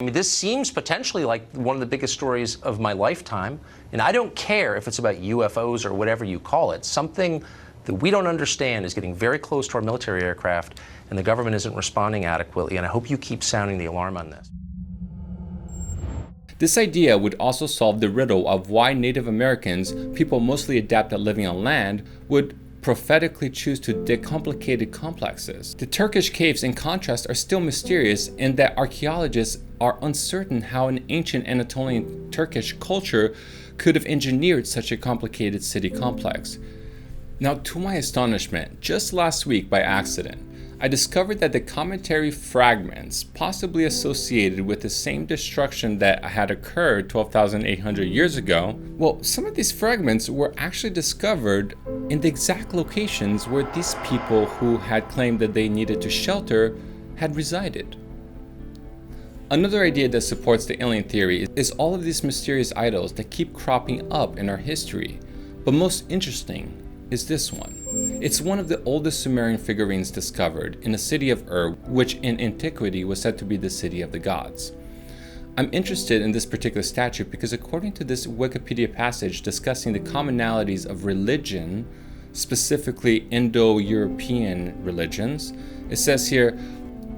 I mean, this seems potentially like one of the biggest stories of my lifetime, and I don't care if it's about UFOs or whatever you call it. Something that we don't understand is getting very close to our military aircraft, and the government isn't responding adequately, and I hope you keep sounding the alarm on this. This idea would also solve the riddle of why Native Americans, people mostly adept at living on land, would prophetically choose to dig complicated complexes. The Turkish caves, in contrast, are still mysterious in that archaeologists are uncertain how an ancient Anatolian Turkish culture could have engineered such a complicated city complex. Now, to my astonishment, just last week by accident, I discovered that the commentary fragments possibly associated with the same destruction that had occurred 12,800 years ago, well, some of these fragments were actually discovered in the exact locations where these people who had claimed that they needed to shelter had resided. Another idea that supports the alien theory is all of these mysterious idols that keep cropping up in our history, but most interesting is this one. It's one of the oldest Sumerian figurines discovered in the city of Ur, which in antiquity was said to be the city of the gods. I'm interested in this particular statue because according to this Wikipedia passage discussing the commonalities of religion, specifically Indo-European religions, it says here,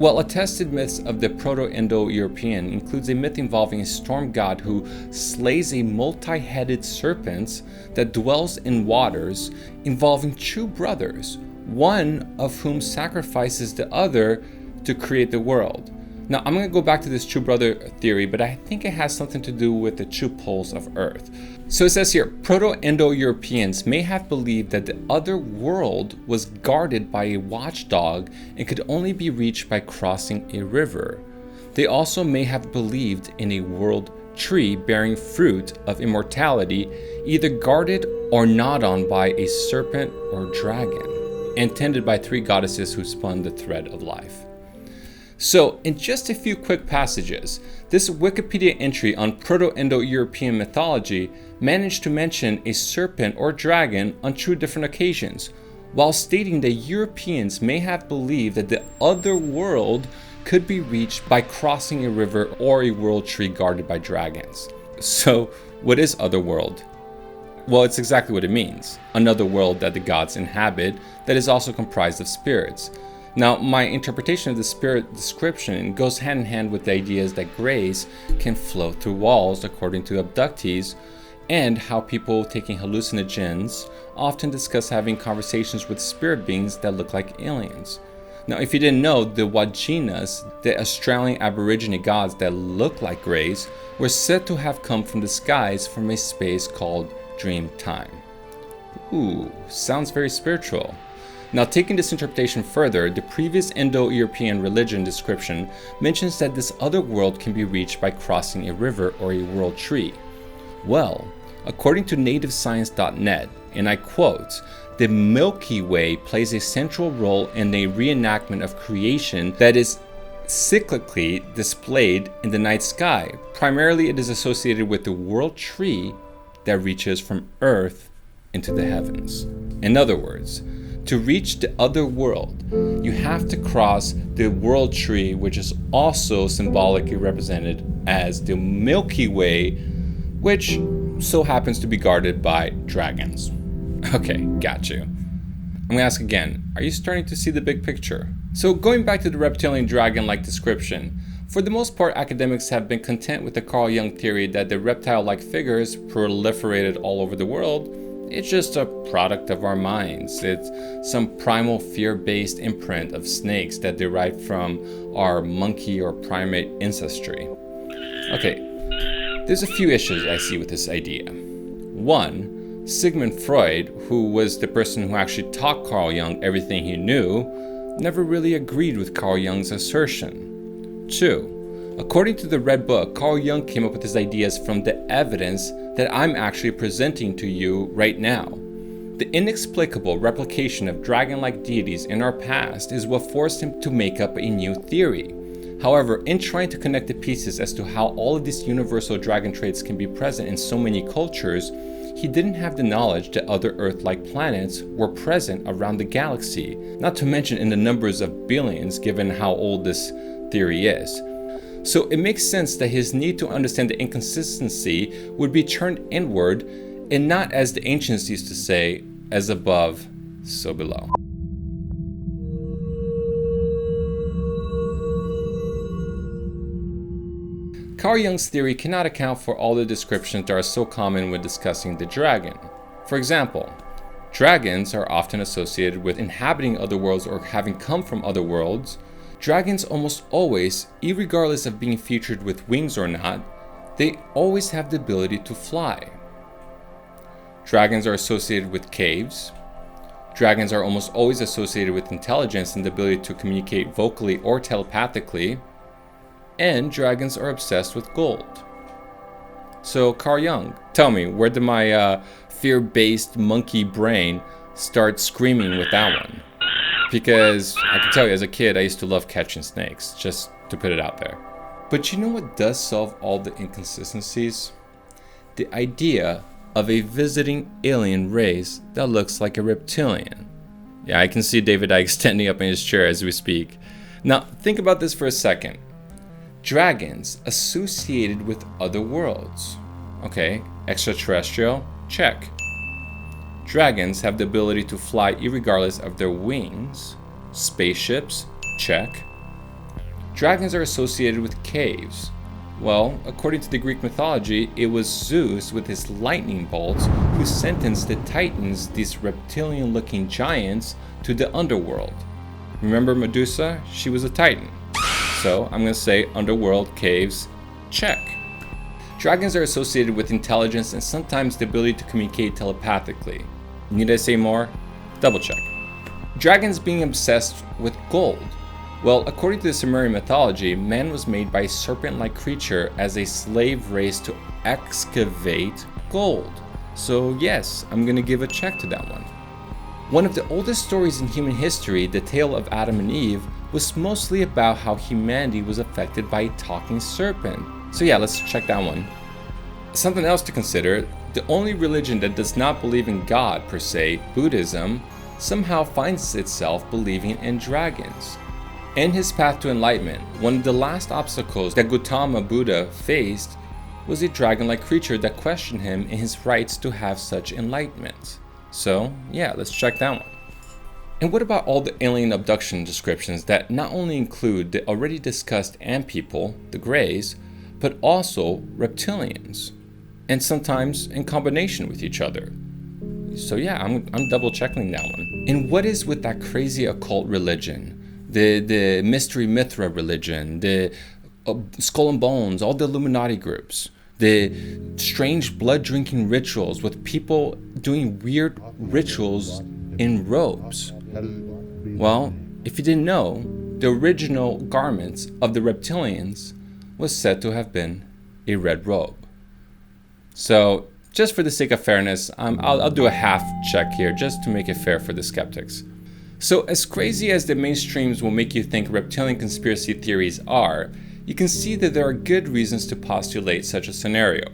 well, attested myths of the Proto-Indo-European includes a myth involving a storm god who slays a multi-headed serpent that dwells in waters, involving two brothers, one of whom sacrifices the other to create the world. Now, I'm going to go back to this true brother theory, but I think it has something to do with the two poles of Earth. So it says here, Proto-Indo-Europeans may have believed that the other world was guarded by a watchdog and could only be reached by crossing a river. They also may have believed in a world tree bearing fruit of immortality, either guarded or gnawed on by a serpent or dragon, and tended by three goddesses who spun the thread of life. So, in just a few quick passages, this Wikipedia entry on Proto-Indo-European mythology managed to mention a serpent or dragon on two different occasions, while stating that Europeans may have believed that the other world could be reached by crossing a river or a world tree guarded by dragons. So, what is otherworld? Well, it's exactly what it means. Another world that the gods inhabit that is also comprised of spirits. Now, my interpretation of the spirit description goes hand in hand with the ideas that grays can float through walls according to abductees, and how people taking hallucinogens often discuss having conversations with spirit beings that look like aliens. Now, if you didn't know, the Waginas, the Australian Aborigine gods that look like grays, were said to have come from the skies from a space called Dream Time. Ooh, sounds very spiritual. Now, taking this interpretation further, the previous Indo-European religion description mentions that this other world can be reached by crossing a river or a world tree. Well, according to nativescience.net, and I quote, the Milky Way plays a central role in a reenactment of creation that is cyclically displayed in the night sky. Primarily, it is associated with the world tree that reaches from Earth into the heavens. In other words, to reach the other world, you have to cross the world tree, which is also symbolically represented as the Milky Way, which so happens to be guarded by dragons. Okay, got you. I'm gonna ask again, are you starting to see the big picture? So going back to the reptilian dragon-like description, for the most part, academics have been content with the Carl Jung theory that the reptile-like figures proliferated all over the world. It's just a product of our minds. It's some primal fear-based imprint of snakes that derived from our monkey or primate ancestry. Okay, there's a few issues I see with this idea. One, Sigmund Freud, who was the person who actually taught Carl Jung everything he knew, never really agreed with Carl Jung's assertion. Two, according to the Red Book, Carl Jung came up with his ideas from the evidence that I'm actually presenting to you right now. The inexplicable replication of dragon-like deities in our past is what forced him to make up a new theory. However, in trying to connect the pieces as to how all of these universal dragon traits can be present in so many cultures, he didn't have the knowledge that other Earth-like planets were present around the galaxy, not to mention in the numbers of billions given how old this theory is. So it makes sense that his need to understand the inconsistency would be turned inward and not, as the ancients used to say, as above, so below. Carl Jung's theory cannot account for all the descriptions that are so common when discussing the dragon. For example, dragons are often associated with inhabiting other worlds or having come from other worlds. Dragons almost always, irregardless of being featured with wings or not, they always have the ability to fly. Dragons are associated with caves. Dragons are almost always associated with intelligence and the ability to communicate vocally or telepathically. And dragons are obsessed with gold. So Carl Jung, tell me, where did my fear-based monkey brain start screaming with that one? Because I can tell you, as a kid, I used to love catching snakes, just to put it out there. But you know what does solve all the inconsistencies? The idea of a visiting alien race that looks like a reptilian. Yeah, I can see David Icke standing up in his chair as we speak. Now, think about this for a second. Dragons associated with other worlds. Okay, extraterrestrial, check. Dragons have the ability to fly irregardless of their wings. Spaceships, check. Dragons are associated with caves. Well, according to the Greek mythology, it was Zeus with his lightning bolts who sentenced the Titans, these reptilian-looking giants, to the underworld. Remember Medusa? She was a Titan. So I'm going to say underworld, caves, check. Dragons are associated with intelligence and sometimes the ability to communicate telepathically. Need I say more? Double check. Dragons being obsessed with gold. Well, according to the Sumerian mythology, man was made by a serpent-like creature as a slave race to excavate gold. So yes, I'm going to give a check to that one. One of the oldest stories in human history, the tale of Adam and Eve, was mostly about how humanity was affected by a talking serpent. So yeah, let's check that one. Something else to consider, the only religion that does not believe in God per se, Buddhism, somehow finds itself believing in dragons. In his path to enlightenment, one of the last obstacles that Gautama Buddha faced was a dragon-like creature that questioned him in his rights to have such enlightenment. So yeah, let's check that one. And what about all the alien abduction descriptions that not only include the already discussed ant people, the Greys, but also reptilians, and sometimes in combination with each other? So yeah, I'm double checking that one. And what is with that crazy occult religion? The Mystery Mithra religion, the Skull and Bones, all the Illuminati groups, the strange blood-drinking rituals with people doing weird rituals in robes. Well, if you didn't know, the original garments of the reptilians was said to have been a red robe. So, just for the sake of fairness, I'll do a half check here just to make it fair for the skeptics. So, as crazy as the mainstreams will make you think reptilian conspiracy theories are, you can see that there are good reasons to postulate such a scenario.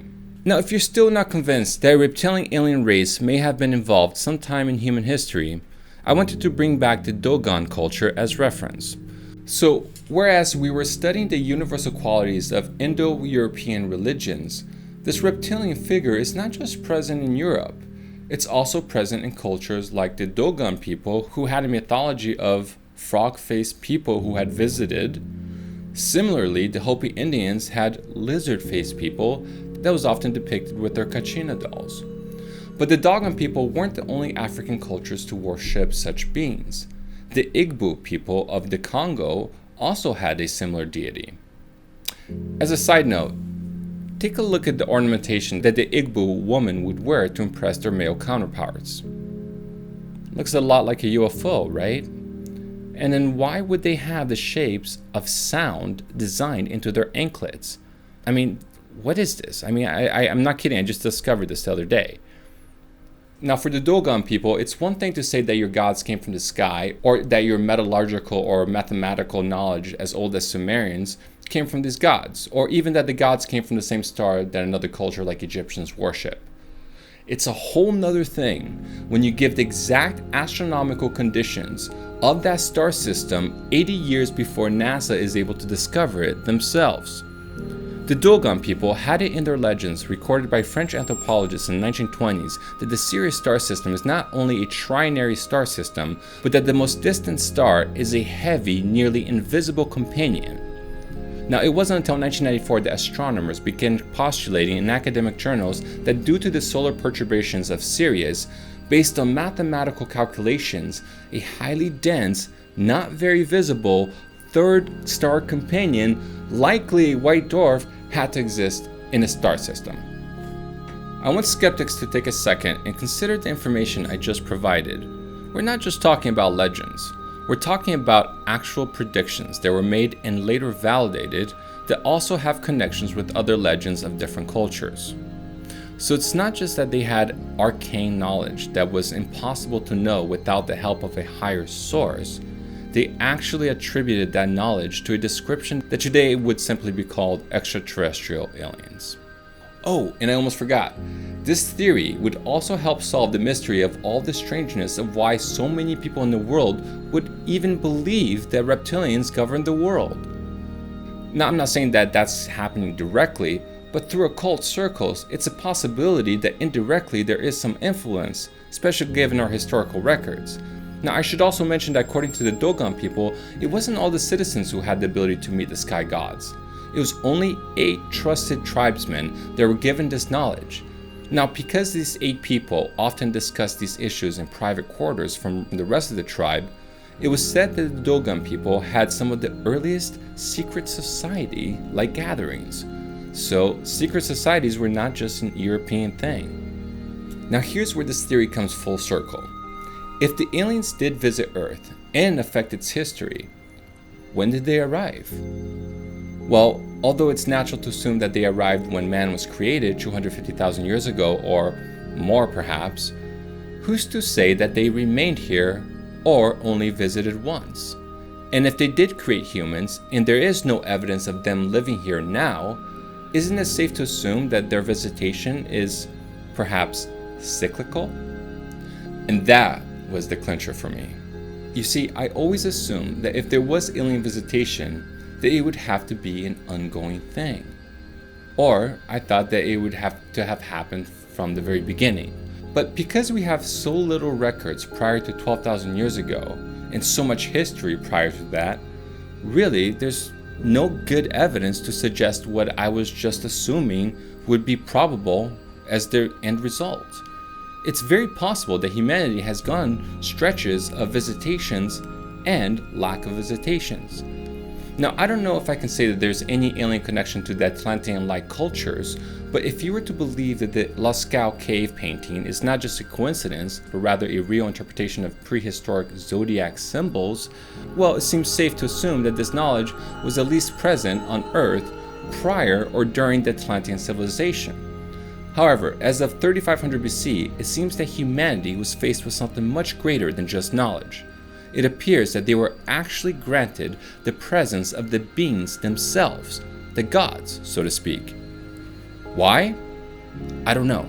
Now, if you're still not convinced that a reptilian alien race may have been involved sometime in human history, I wanted to bring back the Dogon culture as reference. So, whereas we were studying the universal qualities of Indo-European religions, this reptilian figure is not just present in Europe, it's also present in cultures like the Dogon people, who had a mythology of frog-faced people who had visited. Similarly, the Hopi Indians had lizard-faced people that was often depicted with their kachina dolls. But the Dogon people weren't the only African cultures to worship such beings. The Igbo people of the Congo also had a similar deity. As a side note, take a look at the ornamentation that the Igbo woman would wear to impress their male counterparts. Looks a lot like a UFO, right? And then why would they have the shapes of sound designed into their anklets? I mean, what is this? I mean, I'm not kidding, I just discovered this the other day. Now, for the Dogon people, it's one thing to say that your gods came from the sky, or that your metallurgical or mathematical knowledge as old as Sumerians came from these gods, or even that the gods came from the same star that another culture like Egyptians worship. It's a whole nother thing when you give the exact astronomical conditions of that star system 80 years before NASA is able to discover it themselves. The Dogon people had it in their legends, recorded by French anthropologists in the 1920s, that the Sirius star system is not only a trinary star system, but that the most distant star is a heavy, nearly invisible companion. Now, it wasn't until 1994 that astronomers began postulating in academic journals that due to the solar perturbations of Sirius, based on mathematical calculations, a highly dense, not very visible, third star companion, likely a white dwarf, had to exist in a star system. I want skeptics to take a second and consider the information I just provided. We're not just talking about legends. We're talking about actual predictions that were made and later validated that also have connections with other legends of different cultures. So it's not just that they had arcane knowledge that was impossible to know without the help of a higher source. They actually attributed that knowledge to a description that today would simply be called extraterrestrial aliens. Oh, and I almost forgot. This theory would also help solve the mystery of all the strangeness of why so many people in the world would even believe that reptilians govern the world. Now, I'm not saying that that's happening directly, but through occult circles, it's a possibility that indirectly there is some influence, especially given our historical records. Now, I should also mention that according to the Dogon people, it wasn't all the citizens who had the ability to meet the sky gods. It was only 8 trusted tribesmen that were given this knowledge. Now, because these 8 people often discussed these issues in private quarters from the rest of the tribe, it was said that the Dogon people had some of the earliest secret society-like gatherings. So, secret societies were not just an European thing. Now, here's where this theory comes full circle. If the aliens did visit Earth and affect its history, when did they arrive? Well, although it's natural to assume that they arrived when man was created 250,000 years ago, or more perhaps, who's to say that they remained here or only visited once? And if they did create humans, and there is no evidence of them living here now, isn't it safe to assume that their visitation is perhaps cyclical? And that was the clincher for me. You see, I always assumed that if there was alien visitation, that it would have to be an ongoing thing. Or I thought that it would have to have happened from the very beginning. But because we have so little records prior to 12,000 years ago, and so much history prior to that, really there's no good evidence to suggest what I was just assuming would be probable as their end result. It's very possible that humanity has gone stretches of visitations and lack of visitations. Now, I don't know if I can say that there's any alien connection to the Atlantean-like cultures, but if you were to believe that the Lascaux cave painting is not just a coincidence, but rather a real interpretation of prehistoric zodiac symbols, well, it seems safe to assume that this knowledge was at least present on Earth prior or during the Atlantean civilization. However, as of 3500 BC, it seems that humanity was faced with something much greater than just knowledge. It appears that they were actually granted the presence of the beings themselves, the gods, so to speak. Why? I don't know.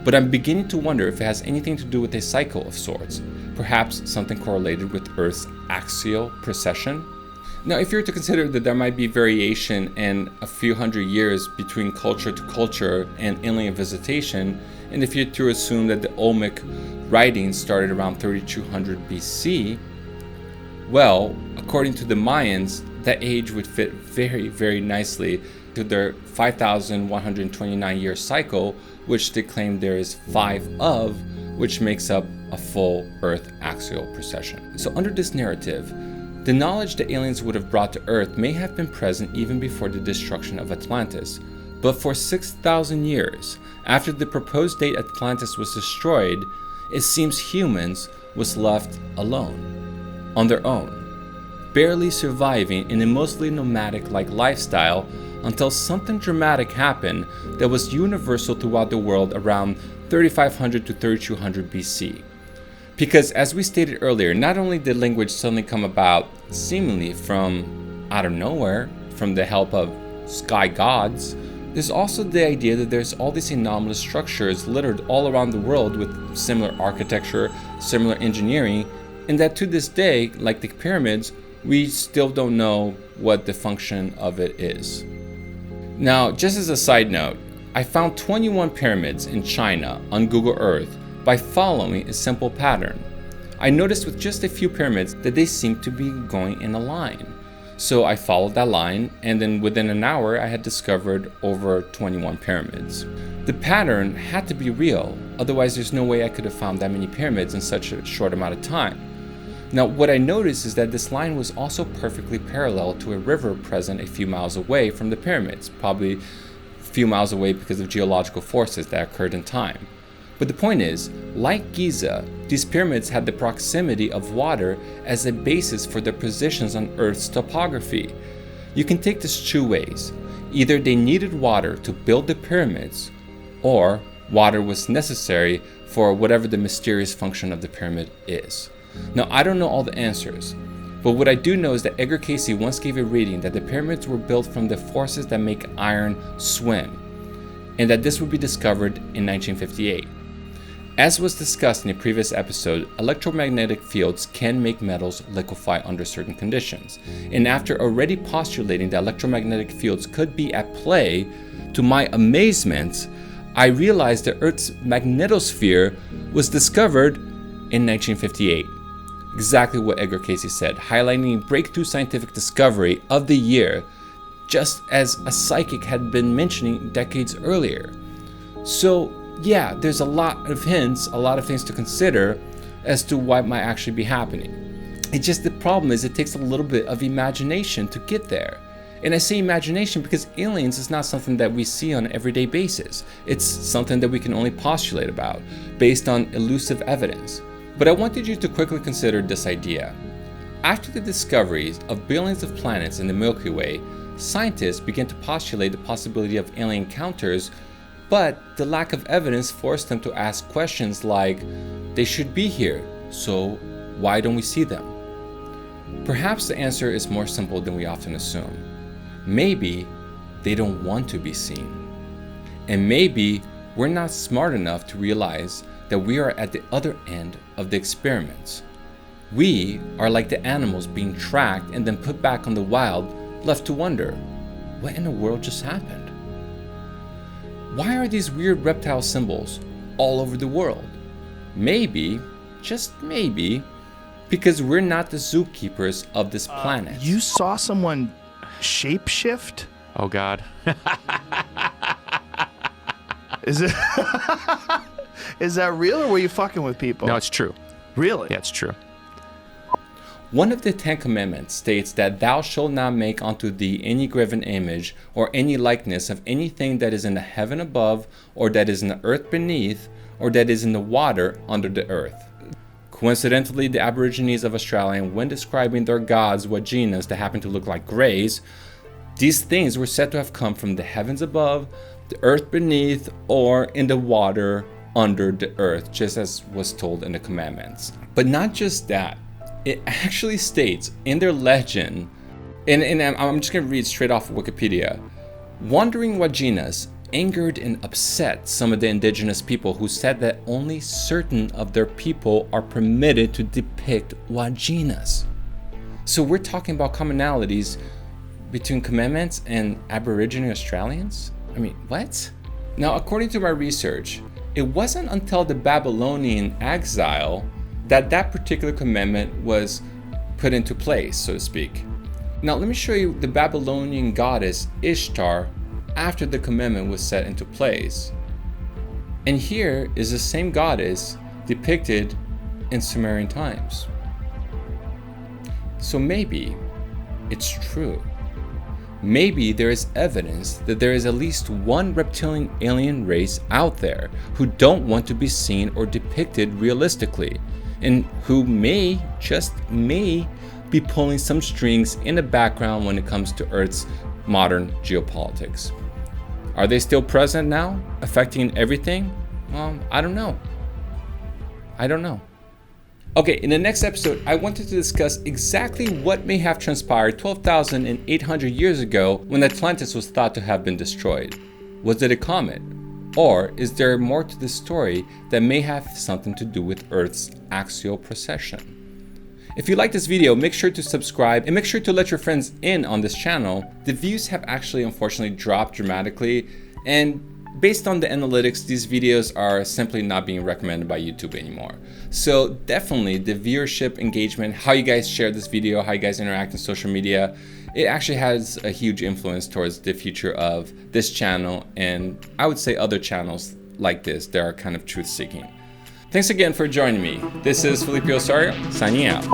But I'm beginning to wonder if it has anything to do with a cycle of sorts, perhaps something correlated with Earth's axial precession. Now, if you're to consider that there might be variation in a few hundred years between culture to culture and alien visitation, and if you're to assume that the Olmec writings started around 3200 BC, well, according to the Mayans, that age would fit very, very nicely to their 5,129 year cycle, which they claim there is 5 of, which makes up a full Earth axial precession. So under this narrative, the knowledge that aliens would have brought to Earth may have been present even before the destruction of Atlantis, but for 6,000 years, after the proposed date Atlantis was destroyed, it seems humans was left alone, on their own, barely surviving in a mostly nomadic-like lifestyle until something dramatic happened that was universal throughout the world around 3500 to 3200 BC. Because as we stated earlier, not only did language suddenly come about seemingly from out of nowhere, from the help of sky gods, There's also the idea that there's all these anomalous structures littered all around the world with similar architecture, similar engineering, and that to this day, like the pyramids, we still don't know what the function of it is. Now, just as a side note, I found 21 pyramids in China on Google Earth by following a simple pattern. I noticed with just a few pyramids that they seemed to be going in a line. So I followed that line, and then within an hour I had discovered over 21 pyramids. The pattern had to be real, otherwise there's no way I could have found that many pyramids in such a short amount of time. Now, what I noticed is that this line was also perfectly parallel to a river present a few miles away from the pyramids, probably a few miles away because of geological forces that occurred in time. But the point is, like Giza, these pyramids had the proximity of water as a basis for their positions on Earth's topography. You can take this two ways. Either they needed water to build the pyramids, or water was necessary for whatever the mysterious function of the pyramid is. Now, I don't know all the answers, but what I do know is that Edgar Cayce once gave a reading that the pyramids were built from the forces that make iron swim, and that this would be discovered in 1958. As was discussed in a previous episode, electromagnetic fields can make metals liquefy under certain conditions. And after already postulating that electromagnetic fields could be at play, to my amazement, I realized that Earth's magnetosphere was discovered in 1958. Exactly what Edgar Cayce said, highlighting a breakthrough scientific discovery of the year, just as a psychic had been mentioning decades earlier. So, yeah, there's a lot of hints, a lot of things to consider as to what might actually be happening. It's just the problem is it takes a little bit of imagination to get there. And I say imagination because aliens is not something that we see on an everyday basis. It's something that we can only postulate about based on elusive evidence. But I wanted you to quickly consider this idea. After the discoveries of billions of planets in the Milky Way, scientists began to postulate the possibility of alien encounters, but the lack of evidence forced them to ask questions like, they should be here, so why don't we see them? Perhaps the answer is more simple than we often assume. Maybe they don't want to be seen. And maybe we're not smart enough to realize that we are at the other end of the experiments. We are like the animals being tracked and then put back on the wild, left to wonder, what in the world just happened? Why are these weird reptile symbols all over the world? Maybe, just maybe, because we're not the zookeepers of this planet. You saw someone shapeshift? Oh, God. Is it? Is that real, or were you fucking with people? No, it's true. Really? Yeah, it's true. One of the 10 Commandments states that thou shalt not make unto thee any graven image or any likeness of anything that is in the heaven above, or that is in the earth beneath, or that is in the water under the earth. Coincidentally, the Aborigines of Australia, when describing their gods, Waginas, that happen to look like greys, these things were said to have come from the heavens above, the earth beneath, or in the water under the earth, just as was told in the commandments. But not just that, it actually states in their legend, and I'm just going to read straight off of Wikipedia, wandering Waginas angered and upset some of the indigenous people who said that only certain of their people are permitted to depict Waginas. So we're talking about commonalities between commandments and Aboriginal Australians? I mean, what? Now, according to my research, it wasn't until the Babylonian exile that that particular commandment was put into place, so to speak. Now, let me show you the Babylonian goddess Ishtar after the commandment was set into place. And here is the same goddess depicted in Sumerian times. So maybe it's true. Maybe there is evidence that there is at least one reptilian alien race out there who don't want to be seen or depicted realistically, and who may, just may, be pulling some strings in the background when it comes to Earth's modern geopolitics. Are they still present now, affecting everything? Well, I don't know. Okay, in the next episode, I wanted to discuss exactly what may have transpired 12,800 years ago when Atlantis was thought to have been destroyed. Was it a comet? Or is there more to this story that may have something to do with Earth's axial precession? If you like this video, make sure to subscribe and make sure to let your friends in on this channel. The views have actually unfortunately dropped dramatically, and based on the analytics, these videos are simply not being recommended by YouTube anymore. So definitely the viewership, engagement, how you guys share this video, how you guys interact on social media, it actually has a huge influence towards the future of this channel, and I would say other channels like this that are kind of truth-seeking. Thanks again for joining me. This is Felipe Osorio, signing out.